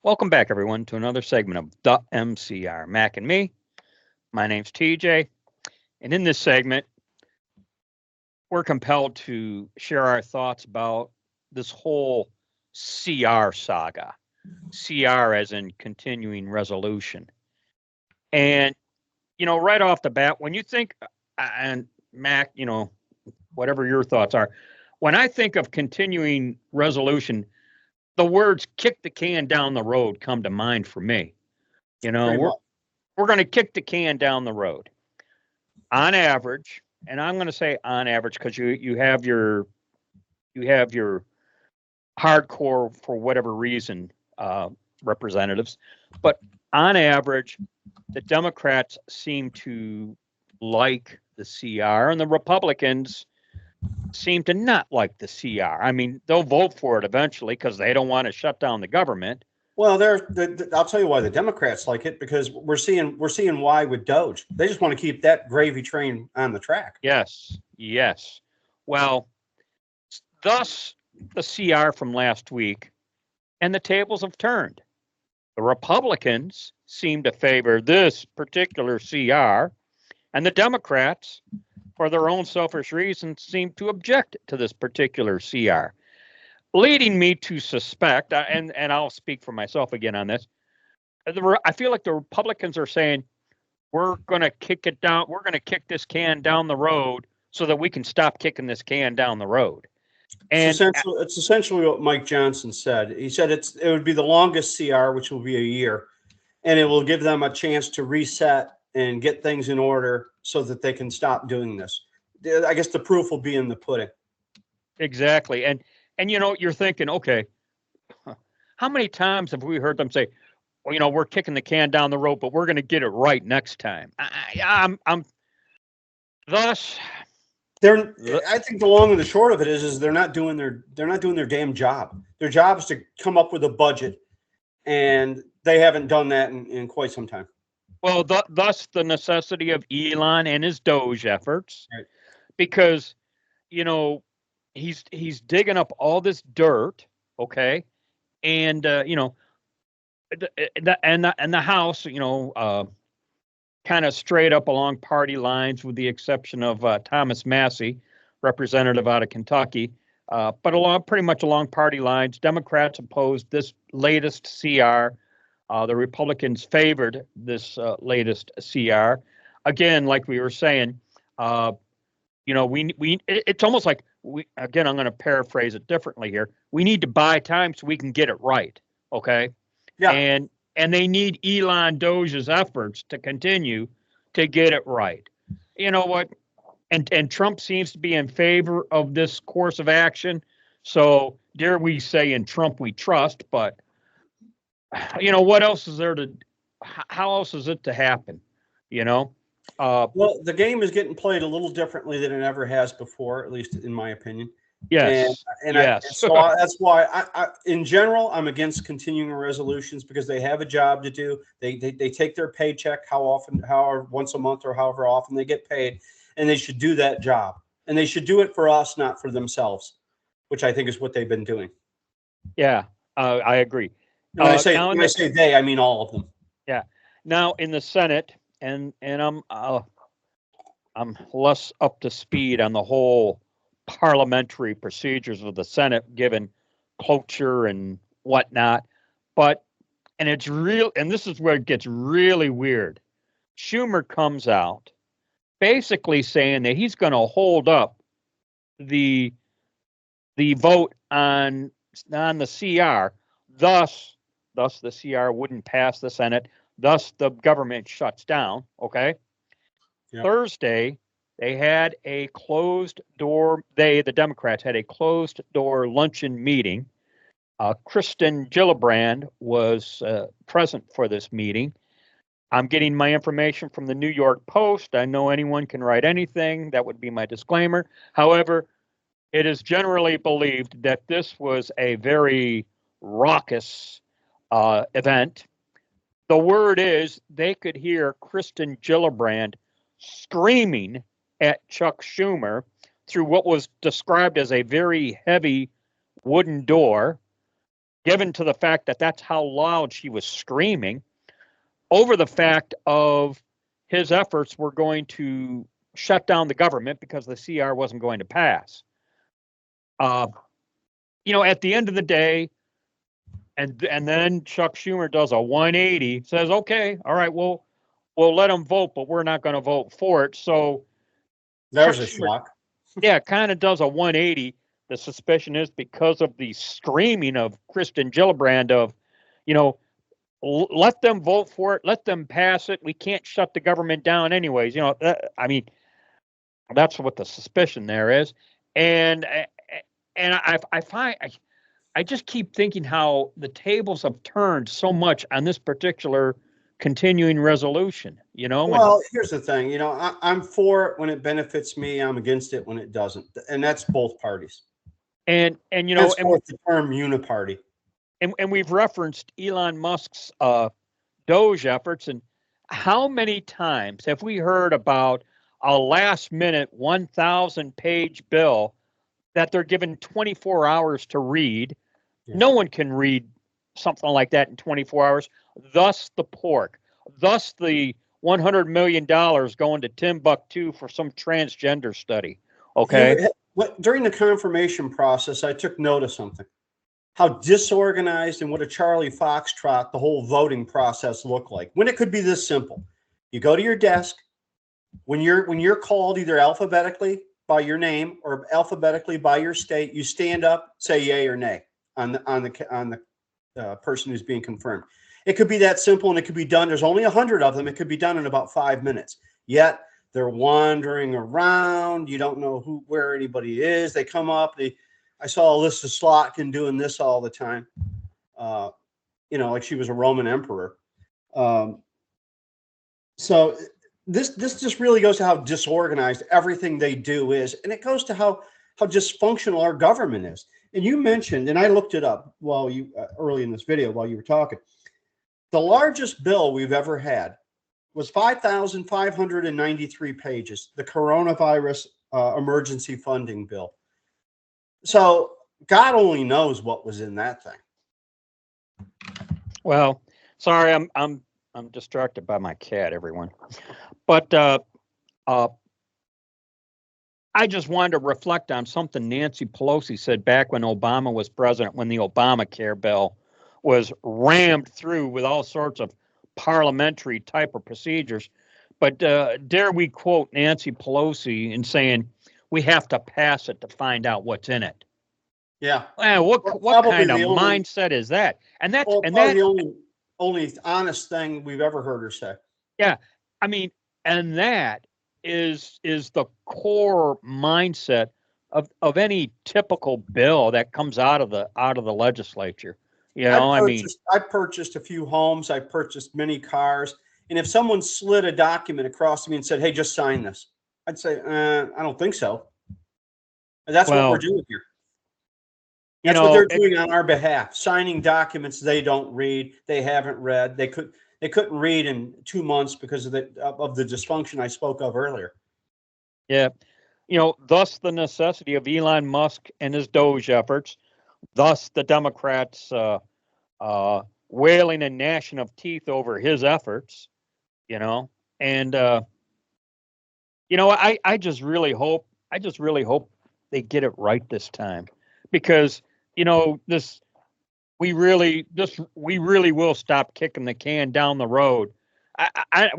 Welcome back, everyone, to another segment of The MCR. Mac and me. My name's TJ. And in this segment, we're compelled to share our thoughts about this whole CR saga. CR as in continuing resolution. And, right off the bat, when you think, and Mac, whatever your thoughts are, when I think of continuing resolution, the words kick the can down the road come to mind for me. You know, Pretty we're much. we're going to kick the can down the road. On average, and I'm going to say on average because you have your hardcore for whatever reason representatives, but on average, the Democrats seem to like the CR, and the Republicans seem to not like the CR. I mean, they'll vote for it eventually because they don't want to shut down the government. Well, I'll tell you why the Democrats like it because we're seeing why with Doge. They just want to keep that gravy train on the track. Yes, yes. Well, thus the CR from last week, and the tables have turned. The Republicans seem to favor this particular CR, and the Democrats, for their own selfish reasons, seem to object to this particular CR, leading me to suspect, and I'll speak for myself again on this. I feel like the Republicans are saying we're going to kick it down. We're going to kick this can down the road so that we can stop kicking this can down the road. And It's essentially what Mike Johnson said. He said it would be the longest CR, which will be a year, and it will give them a chance to reset and get things in order so that they can stop doing this. I guess the proof will be in the pudding. exactly, and you're thinking, okay, how many times have we heard them say, well, we're kicking the can down the road, but we're going to get it right next time. I'm thus. They're I think the long and the short of it is they're not doing their damn job. Their job is to come up with a budget, and they haven't done that in quite some time. Well, thus the necessity of Elon and his Doge efforts, Right. because you know he's digging up all this dirt, okay, and the House, kind of straight up along party lines, with the exception of Thomas Massey, representative out of Kentucky. But along pretty much along party lines, Democrats opposed this latest CR. The Republicans favored this latest CR. Again, like we were saying, it's almost like we. Again, I'm going to paraphrase it differently here. We need to buy time so we can get it right. Okay, Yeah. and they need Elon Doge's efforts to continue to get it right. You know what? And Trump seems to be in favor of this course of action. So dare we say in Trump we trust, but what else is there to how else is it to happen? You know? Well, the game is getting played a little differently than it ever has before, at least in my opinion. And Yes. and I and Yes. so that's why in general I'm against continuing resolutions because they have a job to do. They take their paycheck however once a month or however often they get paid, and they should do that job. And they should do it for us, not for themselves, which I think is what they've been doing. Yeah. I agree. And when I say Now in when I the say they, I mean all of them. yeah. Now in the Senate, and I'm less up to speed on the whole parliamentary procedures of the Senate, given cloture and whatnot. But and it's real, and this is where it gets really weird. Schumer comes out basically saying that he's going to hold up the the vote on the CR. Thus, the CR wouldn't pass the Senate. Thus, the government shuts down. Okay. Yeah. Thursday, they had a closed door. The Democrats, had a closed door luncheon meeting. Kristen Gillibrand was present for this meeting. I'm getting my information from the New York Post. I know anyone can write anything. That would be my disclaimer. However, it is generally believed that this was a very raucous event. The word is they could hear Kristen Gillibrand screaming at Chuck Schumer through what was described as a very heavy wooden door. given to the fact that that's how loud she was screaming over the fact of his efforts were going to shut down the government because the CR wasn't going to pass. At the end of the day, and then Chuck Schumer does a 180, says, okay, all right, we'll let them vote, but we're not going to vote for it. So there's a shock. Yeah, kind of does a 180. The suspicion is because of the screaming of Kristen Gillibrand of, let them vote for it, let them pass it. We can't shut the government down anyways. That's what the suspicion there is. And I just keep thinking how the tables have turned so much on this particular continuing resolution, Well, here's the thing, I'm for it when it benefits me. I'm against it when it doesn't. And that's both parties. And the term uniparty. And we've referenced Elon Musk's Doge efforts. And how many times have we heard about a last minute 1,000-page bill that they're given 24 hours to read? Yeah. No one can read something like that in 24 hours. Thus the pork. Thus the $100 million going to Timbuktu for some transgender study. Okay. During the confirmation process, I took note of something. How disorganized and what a Charlie Foxtrot the whole voting process looked like. When it could be this simple. You go to your desk. When you're called either alphabetically by your name or alphabetically by your state, you stand up, say yay or nay on the person who's being confirmed. It could be that simple, and it could be done. There's only 100 of them. It could be done in about 5 minutes. Yet they're wandering around. You don't know where anybody is. They come up. I saw Alyssa Slotkin doing this all the time. Like she was a Roman emperor. So this just really goes to how disorganized everything they do is, and it goes to how dysfunctional our government is. And you mentioned, and I looked it up early in this video while you were talking. The largest bill we've ever had was 5,593 pages, the coronavirus emergency funding bill. So God only knows what was in that thing. Well, sorry, I'm distracted by my cat, everyone. But I just wanted to reflect on something Nancy Pelosi said back when Obama was president, when the Obamacare bill was rammed through with all sorts of parliamentary type of procedures. But dare we quote Nancy Pelosi in saying we have to pass it to find out what's in it? Yeah. What kind of mindset is that? And that's the only honest thing we've ever heard her say. Yeah, I mean, and that is the core mindset of any typical bill that comes out of the legislature. I purchased a few homes. I purchased many cars. And if someone slid a document across to me and said, hey, just sign this, I'd say, I don't think so. And that's what we're doing here. That's what they're doing on our behalf, signing documents they don't read, they haven't read. They couldn't read in 2 months because of the dysfunction I spoke of earlier. Yeah. Thus the necessity of Elon Musk and his Doge efforts. Thus, the Democrats wailing and gnashing of teeth over his efforts, and I just really hope they get it right this time, because we really will stop kicking the can down the road.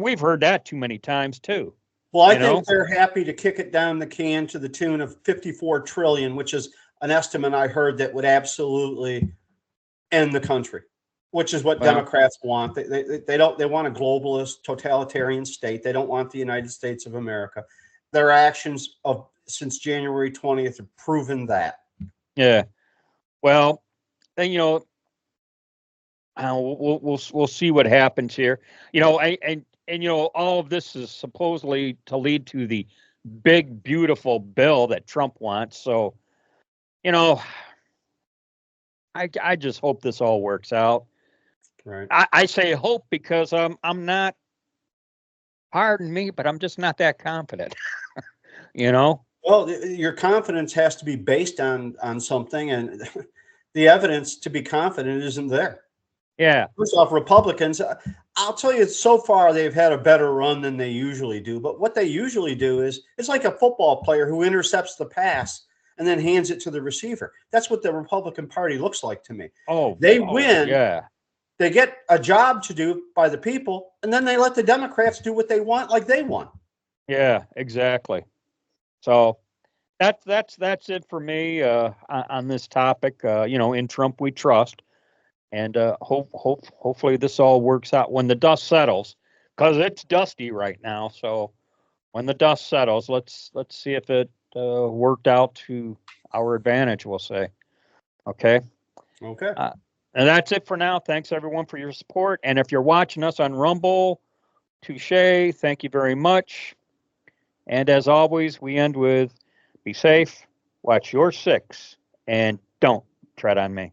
We've heard that too many times too. Well, I think they're happy to kick it down the can to the tune of 54 trillion, which is an estimate I heard that would absolutely end the country, which is what Democrats want. They want a globalist, totalitarian state. They don't want the United States of America. Their actions since January 20th have proven that. Yeah. Well, and we'll see what happens here. And all of this is supposedly to lead to the big, beautiful bill that Trump wants. So, I just hope this all works out. Right. I say hope because I'm not, pardon me, but I'm just not that confident. Well, your confidence has to be based on something, and the evidence to be confident isn't there. Yeah. First off, Republicans, I'll tell you, so far they've had a better run than they usually do. But what they usually do is it's like a football player who intercepts the pass and then hands it to the receiver. That's what the Republican Party looks like to me. They win. Yeah. They get a job to do by the people, and then they let the Democrats do what they want, like they want. Yeah, exactly. So that's it for me on this topic. In Trump we trust, and hopefully this all works out when the dust settles, because it's dusty right now. So when the dust settles, let's see if it worked out to our advantage. We'll say, okay. Okay. And that's it for now. Thanks everyone for your support. And if you're watching us on Rumble, touche, thank you very much. And as always, we end with be safe, watch your six, and don't tread on me.